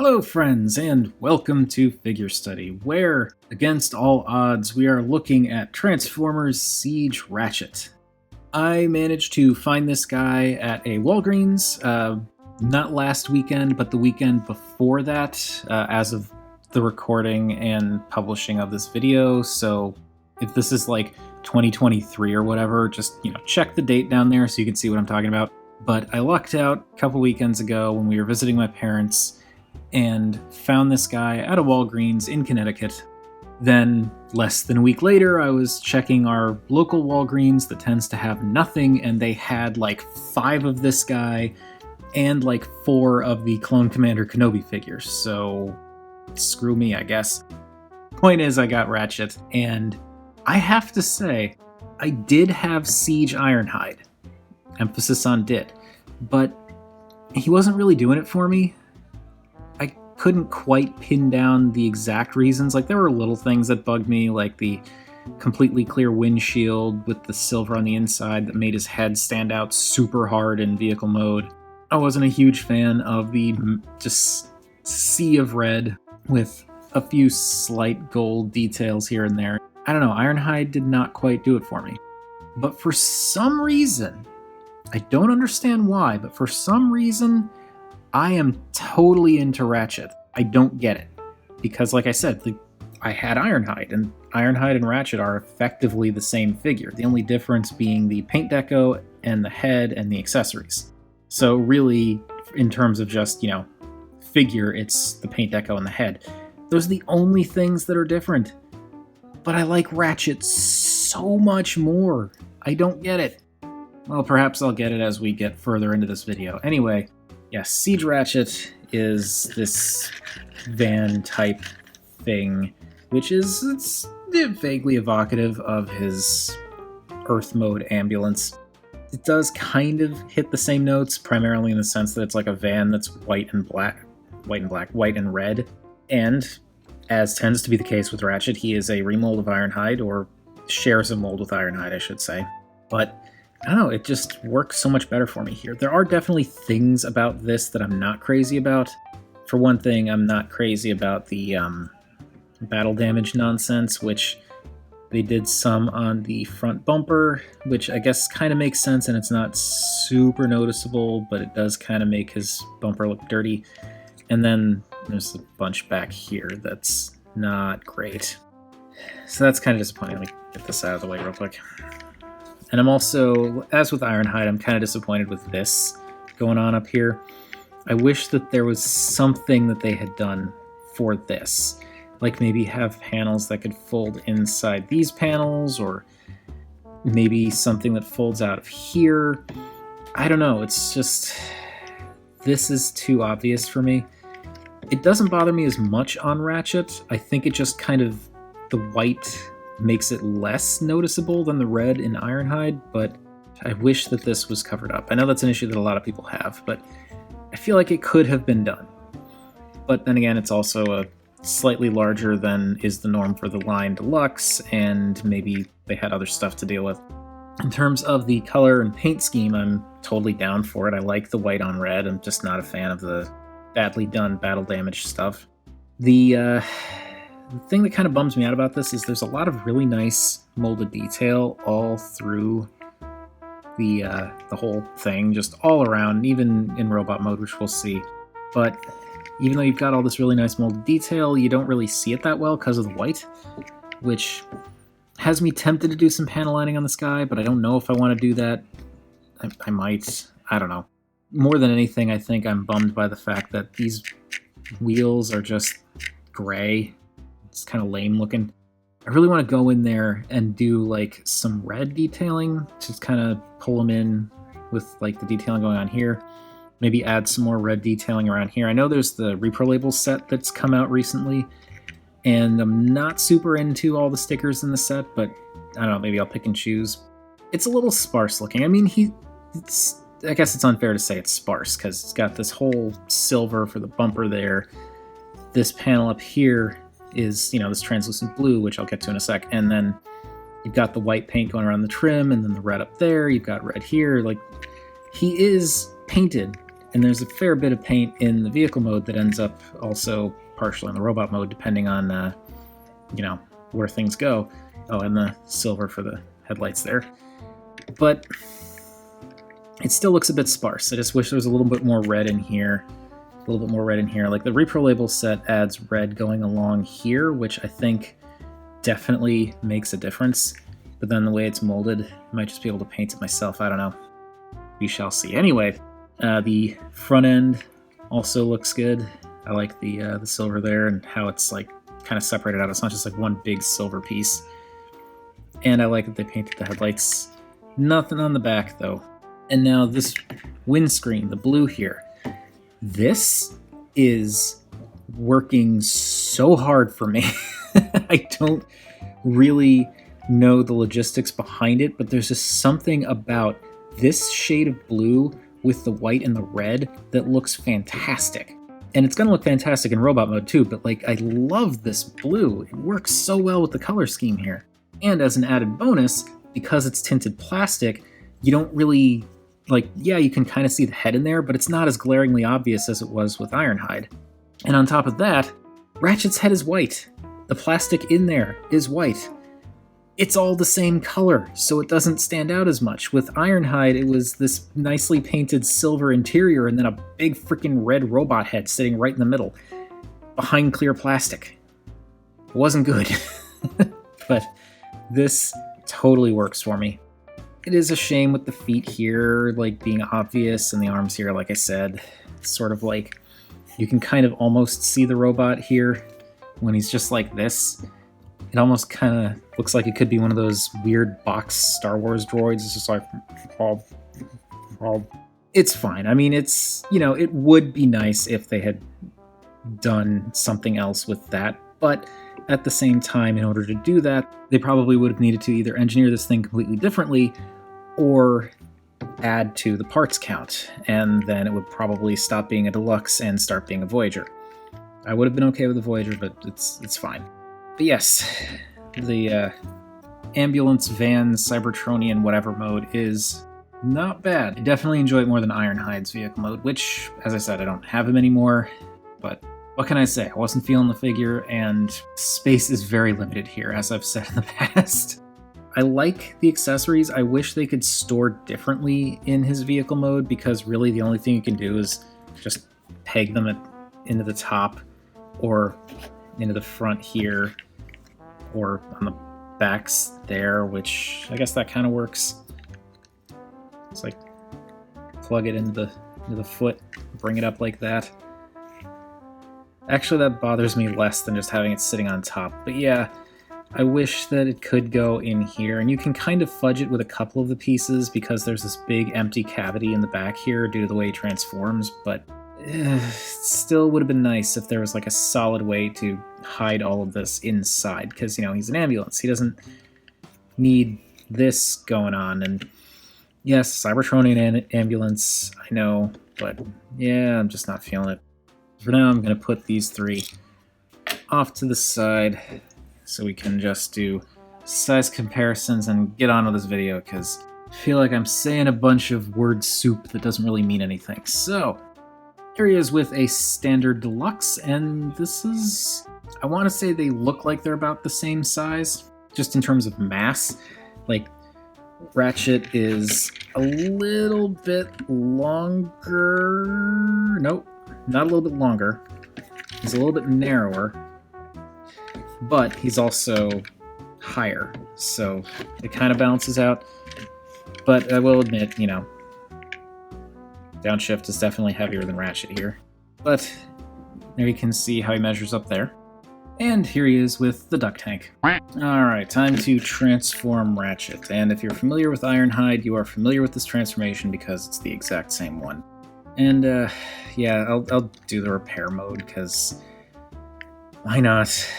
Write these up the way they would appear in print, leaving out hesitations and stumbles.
Hello, friends, and welcome to Figure Study, where, against all odds, we are looking at Transformers Siege Ratchet. I managed to find this guy at a Walgreens, not last weekend, but the weekend before that, as of the recording and publishing of this video. So if this is like 2023 or whatever, just, check the date down there so you can see what I'm talking about. But I lucked out a couple weekends ago when we were visiting my parents and found this guy at a Walgreens in Connecticut. Then, less than a week later, I was checking our local Walgreens that tends to have nothing, and they had like 5 of this guy and like 4 of the Clone Commander Kenobi figures. So, screw me, I guess. Point is, I got Ratchet, and I have to say, I did have Siege Ironhide. Emphasis on did. But he wasn't really doing it for me. Couldn't quite pin down the exact reasons. Like, there were little things that bugged me, like the completely clear windshield with the silver on the inside that made his head stand out super hard in vehicle mode. I wasn't a huge fan of the just sea of red with a few slight gold details here and there. I don't know, Ironhide did not quite do it for me. But for some reason, I don't understand why, but for some reason, I am totally into Ratchet. I don't get it. Because, like I said, I had Ironhide, and Ironhide and Ratchet are effectively the same figure. The only difference being the paint deco and the head and the accessories. So really, in terms of just, figure, it's the paint deco and the head. Those are the only things that are different. But I like Ratchet so much more. I don't get it. Well, perhaps I'll get it as we get further into this video. Anyway, yes, Siege Ratchet is this van type thing, which it's vaguely evocative of his Earth mode ambulance. It does kind of hit the same notes, primarily in the sense that it's like a van that's white and red. And as tends to be the case with Ratchet, he is a remold of Ironhide, or shares a mold with Ironhide, I should say. But I don't know, it just works so much better for me here. There are definitely things about this that I'm not crazy about. For one thing, I'm not crazy about the battle damage nonsense, which they did some on the front bumper, which I guess kind of makes sense, and it's not super noticeable, but it does kind of make his bumper look dirty. And then there's a bunch back here that's not great. So that's kind of disappointing. Let me get this out of the way real quick. And I'm also, as with Ironhide, I'm kind of disappointed with this going on up here. I wish that there was something that they had done for this. Like maybe have panels that could fold inside these panels, or maybe something that folds out of here. I don't know, it's just, this is too obvious for me. It doesn't bother me as much on Ratchet. I think it just kind of, the white makes it less noticeable than the red in Ironhide, but I wish that this was covered up. I know that's an issue that a lot of people have, but I feel like it could have been done. But then again, it's also a slightly larger than is the norm for the line deluxe, and maybe they had other stuff to deal with. In terms of the color and paint scheme, I'm totally down for it. I like the white on red. I'm just not a fan of the badly done battle damage stuff. The thing that kind of bums me out about this is there's a lot of really nice molded detail all through the whole thing, just all around, even in robot mode, which we'll see. But even though you've got all this really nice molded detail, you don't really see it that well because of the white, which has me tempted to do some panel lining on this guy, but I don't know if I want to do that. I might. I don't know. More than anything, I think I'm bummed by the fact that these wheels are just gray. It's kind of lame looking. I really want to go in there and do like some red detailing to just kind of pull them in with like the detailing going on here. Maybe add some more red detailing around here. I know there's the Repro Label set that's come out recently, and I'm not super into all the stickers in the set, but I don't know, maybe I'll pick and choose. It's a little sparse looking. I mean, I guess it's unfair to say it's sparse because it's got this whole silver for the bumper there. This panel up here is, this translucent blue, which I'll get to in a sec, and then you've got the white paint going around the trim, and then the red up there, you've got red here. Like, he is painted And there's a fair bit of paint in the vehicle mode that ends up also partially in the robot mode, depending on, where things go. Oh, and the silver for the headlights there. But it still looks a bit sparse. I just wish there was a little bit more red in here. A little bit more red in here. Like the repro label set adds red going along here, which I think definitely makes a difference. But then the way it's molded, I might just be able to paint it myself. I don't know. We shall see. Anyway, the front end also looks good. I like the silver there and how it's like kind of separated out. It's not just like one big silver piece. And I like that they painted the headlights. Nothing on the back though. And now this windscreen, the blue here. This is working so hard for me. I don't really know the logistics behind it, but there's just something about this shade of blue with the white and the red that looks fantastic. And it's going to look fantastic in robot mode too, but like I love this blue. It works so well with the color scheme here. And as an added bonus, because it's tinted plastic, you don't really, you can kind of see the head in there, but it's not as glaringly obvious as it was with Ironhide. And on top of that, Ratchet's head is white. The plastic in there is white. It's all the same color, so it doesn't stand out as much. With Ironhide, it was this nicely painted silver interior and then a big freaking red robot head sitting right in the middle, behind clear plastic. It wasn't good. But this totally works for me. It is a shame with the feet here, being obvious, and the arms here, like I said. It's sort of like, you can kind of almost see the robot here when he's just like this. It almost kind of looks like it could be one of those weird box Star Wars droids. It's just like, it's fine. I mean, it's, it would be nice if they had done something else with that, but at the same time, in order to do that, they probably would have needed to either engineer this thing completely differently or add to the parts count, and then it would probably stop being a deluxe and start being a Voyager. I would have been okay with the Voyager, but it's fine. But yes, the ambulance van Cybertronian whatever mode is not bad. I definitely enjoy it more than Ironhide's vehicle mode, which, as I said, I don't have him anymore, but what can I say? I wasn't feeling the figure, and space is very limited here, as I've said in the past. I like the accessories. I wish they could store differently in his vehicle mode, because really the only thing you can do is just peg them into the top or into the front here or on the backs there, which I guess that kind of works. It's like plug it into the foot, bring it up like that. Actually, that bothers me less than just having it sitting on top. But yeah, I wish that it could go in here, and you can kind of fudge it with a couple of the pieces because there's this big empty cavity in the back here due to the way he transforms, but it still would have been nice if there was like a solid way to hide all of this inside, because, he's an ambulance. He doesn't need this going on, and yes, Cybertronian ambulance, I know, but yeah, I'm just not feeling it. For now, I'm going to put these three off to the side so we can just do size comparisons and get on with this video, because I feel like I'm saying a bunch of word soup that doesn't really mean anything. So, here he is with a standard deluxe, and this is, I want to say they look like they're about the same size, just in terms of mass. Like, Ratchet is a little bit longer. Nope, not a little bit longer. He's a little bit narrower, but he's also higher, so it kind of balances out. But I will admit, Downshift is definitely heavier than Ratchet here. But there you can see how he measures up there. And here he is with the duck tank. Alright, time to transform Ratchet. And if you're familiar with Ironhide, you are familiar with this transformation because it's the exact same one. And yeah, I'll do the repair mode, because why not?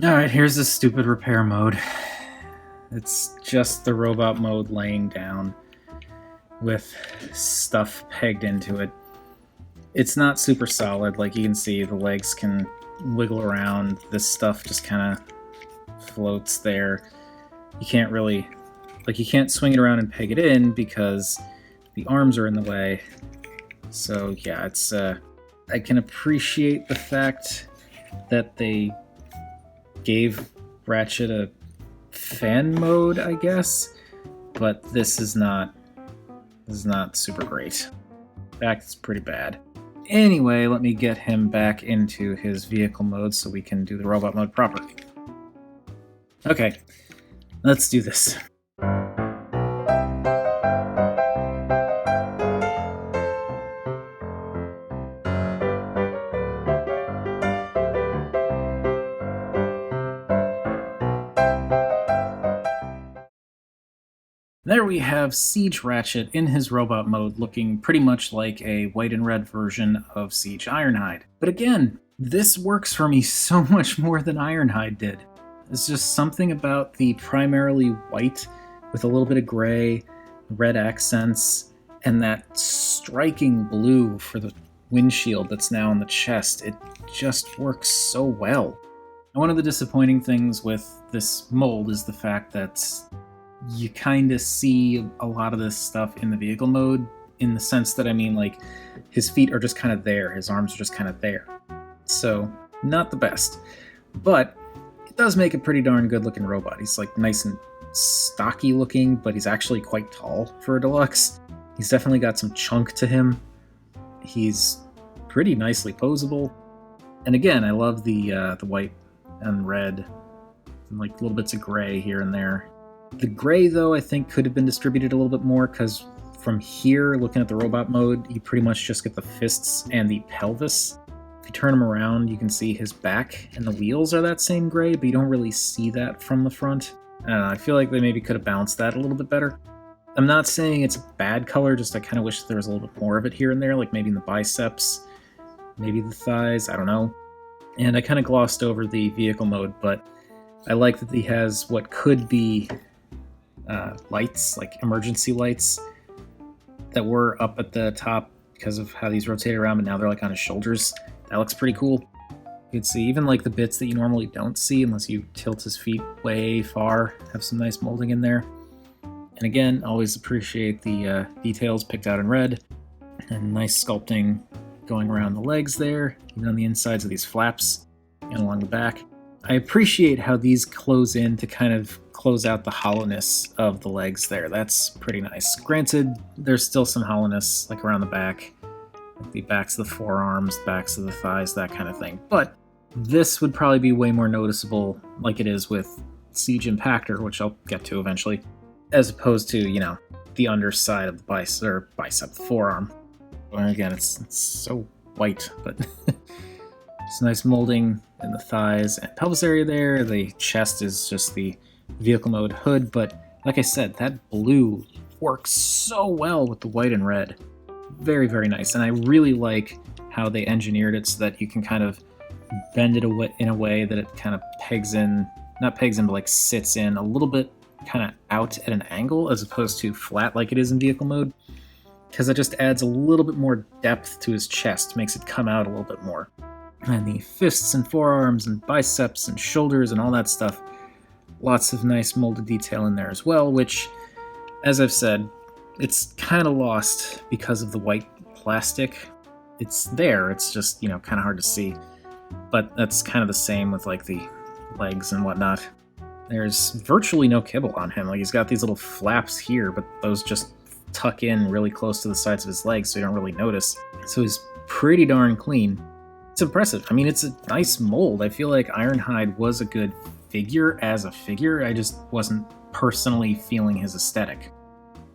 Alright, here's the stupid repair mode. It's just the robot mode laying down with stuff pegged into it. It's not super solid. Like you can see, the legs can wiggle around. This stuff just kind of floats there. You can't really, like, you can't swing it around and peg it in because the arms are in the way. So yeah, it's I can appreciate the fact that they gave Ratchet a fan mode, I guess, but this is not super great. In fact, it's pretty bad. Anyway, let me get him back into his vehicle mode so we can do the robot mode proper. Okay, let's do this. There we have Siege Ratchet in his robot mode, looking pretty much like a white and red version of Siege Ironhide. But again, this works for me so much more than Ironhide did. It's just something about the primarily white with a little bit of gray, red accents, and that striking blue for the windshield that's now on the chest. It just works so well. And one of the disappointing things with this mold is the fact that you kind of see a lot of this stuff in the vehicle mode, in the sense that, I mean, like, his feet are just kind of there, his arms are just kind of there. So, not the best. But it does make a pretty darn good looking robot. He's like nice and stocky looking, but he's actually quite tall for a deluxe. He's definitely got some chunk to him. He's pretty nicely posable. And again, I love the white and red, and like little bits of gray here and there. The gray, though, I think could have been distributed a little bit more, because from here, looking at the robot mode, you pretty much just get the fists and the pelvis. If you turn him around, you can see his back and the wheels are that same gray, but you don't really see that from the front. I don't know, I feel like they maybe could have balanced that a little bit better. I'm not saying it's a bad color, just I kind of wish there was a little bit more of it here and there, like maybe in the biceps, maybe the thighs, I don't know. And I kind of glossed over the vehicle mode, but I like that he has what could be lights, like emergency lights, that were up at the top because of how these rotate around, but now they're like on his shoulders. That looks pretty cool. You can see even like the bits that you normally don't see unless you tilt his feet way far, have some nice molding in there. And again, always appreciate the details picked out in red, and nice sculpting going around the legs there, even on the insides of these flaps and along the back. I appreciate how these close in to kind of close out the hollowness of the legs there. That's pretty nice. Granted, there's still some hollowness like around the back, like the backs of the forearms, backs of the thighs, that kind of thing. But this would probably be way more noticeable like it is with Siege Impactor, which I'll get to eventually, as opposed to, you know, the underside of the bicep, the forearm. And again, it's so white, but it's nice molding in the thighs and pelvis area there. The chest is just the vehicle mode hood, but like I said, that blue works so well with the white and red. Very, very nice. And I really like how they engineered it so that you can kind of bend it in a way that it kind of pegs in, not pegs in, but like sits in a little bit kind of out at an angle as opposed to flat like it is in vehicle mode, because it just adds a little bit more depth to his chest, makes it come out a little bit more. And the fists and forearms and biceps and shoulders and all that stuff, lots of nice molded detail in there as well, which, as I've said, it's kind of lost because of the white plastic. It's there, it's just, you know, kind of hard to see. But that's kind of the same with like the legs and whatnot. There's virtually no kibble on him. Like, he's got these little flaps here, but those just tuck in really close to the sides of his legs, so you don't really notice. So he's pretty darn clean. It's impressive. I mean, it's a nice mold. I feel like Ironhide was a good figure as a figure. I just wasn't personally feeling his aesthetic.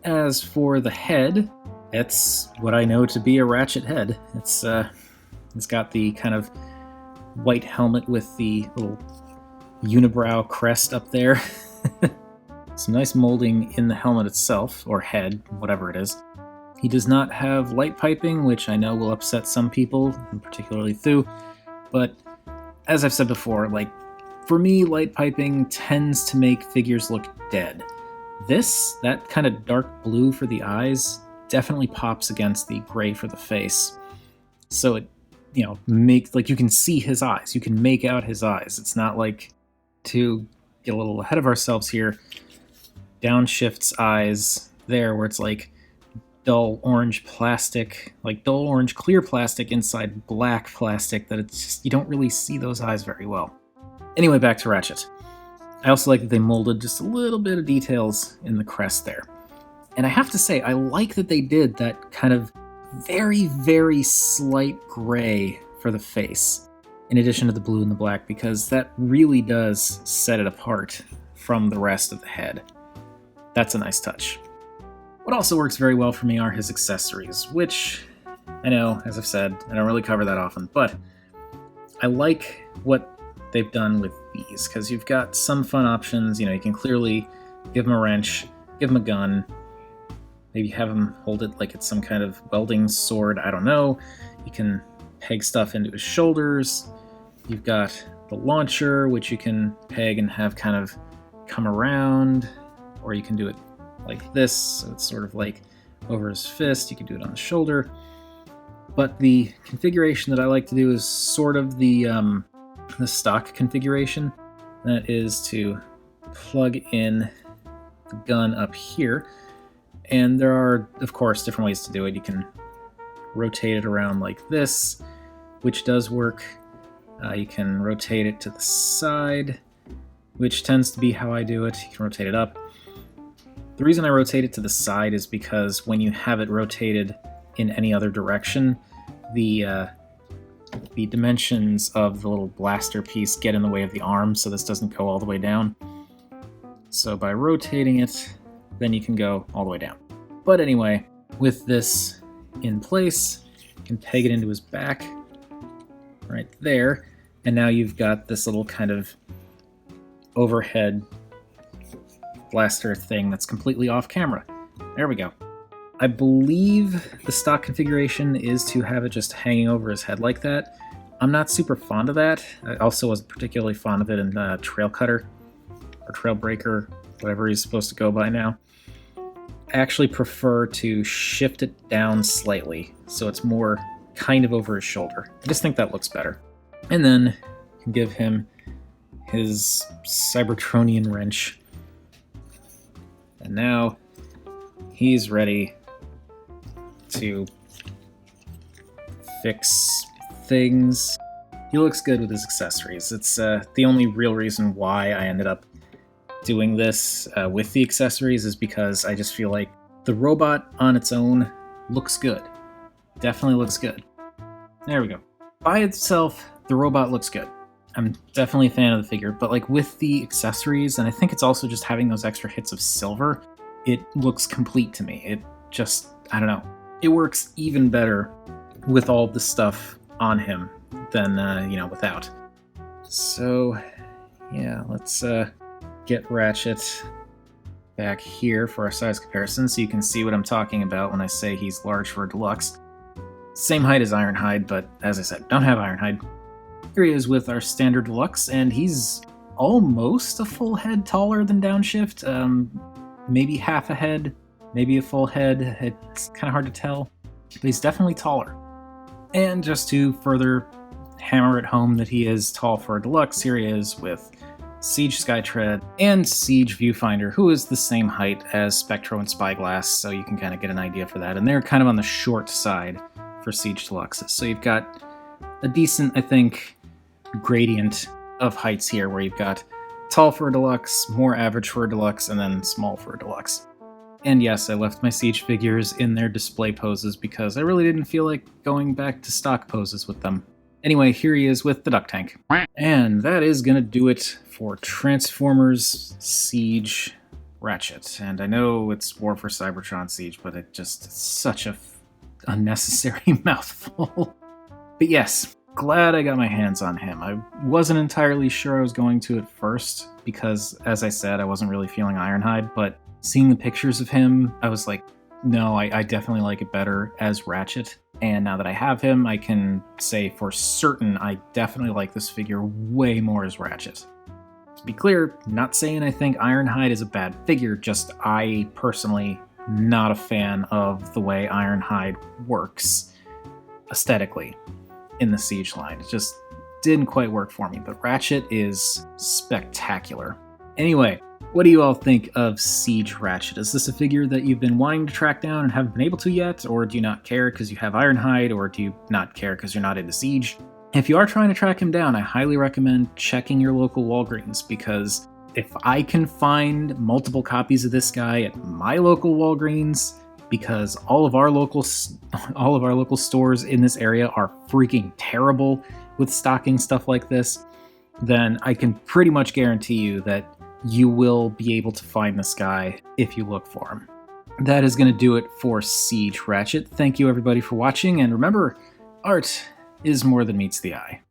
As for the head, it's what I know to be a Ratchet head. It's got the kind of white helmet with the little unibrow crest up there. Some nice molding in the helmet itself, or head, whatever it is. He does not have light piping, which I know will upset some people, and particularly Thu, but as I've said before, like, for me, light piping tends to make figures look dead. This, that kind of dark blue for the eyes, definitely pops against the gray for the face. So it, makes, like, you can see his eyes. You can make out his eyes. It's not like, to get a little ahead of ourselves here, Downshift's eyes there, where it's like dull orange plastic, like dull orange clear plastic inside black plastic, that it's just, you don't really see those eyes very well. Anyway, back to Ratchet. I also like that they molded just a little bit of details in the crest there. And I have to say, I like that they did that kind of very, very slight gray for the face, in addition to the blue and the black, because that really does set it apart from the rest of the head. That's a nice touch. What also works very well for me are his accessories, which, I know, as I've said, I don't really cover that often, but I like what they've done with these, because you've got some fun options. You can clearly give him a wrench, give him a gun, maybe have him hold it like it's some kind of welding sword, I don't know. You can peg stuff into his shoulders. You've got the launcher, which you can peg and have kind of come around, or you can do it like this, so it's sort of like over his fist. You can do it on the shoulder. But the configuration that I like to do is sort of the stock configuration. That is to plug in the gun up here. And there are, of course, different ways to do it. You can rotate it around like this, which does work. You can rotate it to the side, which tends to be how I do it. You can rotate it up. The reason I rotate it to the side is because when you have it rotated in any other direction, the dimensions of the little blaster piece get in the way of the arm, so this doesn't go all the way down. So by rotating it, then you can go all the way down. But anyway, with this in place, you can peg it into his back right there, and now you've got this little kind of overhead blaster thing that's completely off camera. There we go. I believe the stock configuration is to have it just hanging over his head like that. I'm not super fond of that. I also wasn't particularly fond of it in Trail Cutter or Trail Breaker, whatever he's supposed to go by now. I actually prefer to shift it down slightly so it's more kind of over his shoulder. I just think that looks better. And then you can give him his Cybertronian wrench. And now he's ready to fix things. He looks good with his accessories. It's the only real reason why I ended up doing this with the accessories is because I just feel like the robot on its own looks good. Definitely looks good. There we go. By itself, the robot looks good. I'm definitely a fan of the figure, but like with the accessories, and I think it's also just having those extra hits of silver, it looks complete to me. It just, I don't know. It works even better with all the stuff on him than, without. So, yeah, let's get Ratchet back here for our size comparison so you can see what I'm talking about when I say he's large for a deluxe. Same height as Ironhide, but as I said, don't have Ironhide. Here he is with our standard deluxe, and he's almost a full head taller than Downshift. Maybe half a head, maybe a full head. It's kind of hard to tell, but he's definitely taller. And just to further hammer it home that he is tall for a deluxe, here he is with Siege Skytread and Siege Viewfinder, who is the same height as Spectro and Spyglass, so you can kind of get an idea for that. And they're kind of on the short side for Siege Deluxes. So you've got a decent, I think, gradient of heights here, where you've got tall for a deluxe, more average for a deluxe, and then small for a deluxe. And yes, I left my Siege figures in their display poses because I really didn't feel like going back to stock poses with them. Anyway, here he is with the duck tank. And that is gonna do it for Transformers Siege Ratchet. And I know it's War for Cybertron Siege, but it's such a unnecessary mouthful. But yes, glad I got my hands on him. I wasn't entirely sure I was going to at first because, as I said, I wasn't really feeling Ironhide, but seeing the pictures of him, I was like, no, I definitely like it better as Ratchet. And now that I have him, I can say for certain I definitely like this figure way more as Ratchet. To be clear, not saying I think Ironhide is a bad figure, just I personally not a fan of the way Ironhide works aesthetically in the Siege line. It just didn't quite work for me, but Ratchet is spectacular. Anyway, what do you all think of Siege Ratchet? Is this a figure that you've been wanting to track down and haven't been able to yet, or do you not care because you have Ironhide, or do you not care because you're not into Siege? If you are trying to track him down, I highly recommend checking your local Walgreens, because if I can find multiple copies of this guy at my local Walgreens, because all of our local stores in this area are freaking terrible with stocking stuff like this, then I can pretty much guarantee you that you will be able to find this guy if you look for him. That is going to do it for Siege Ratchet. Thank you everybody for watching, and remember, art is more than meets the eye.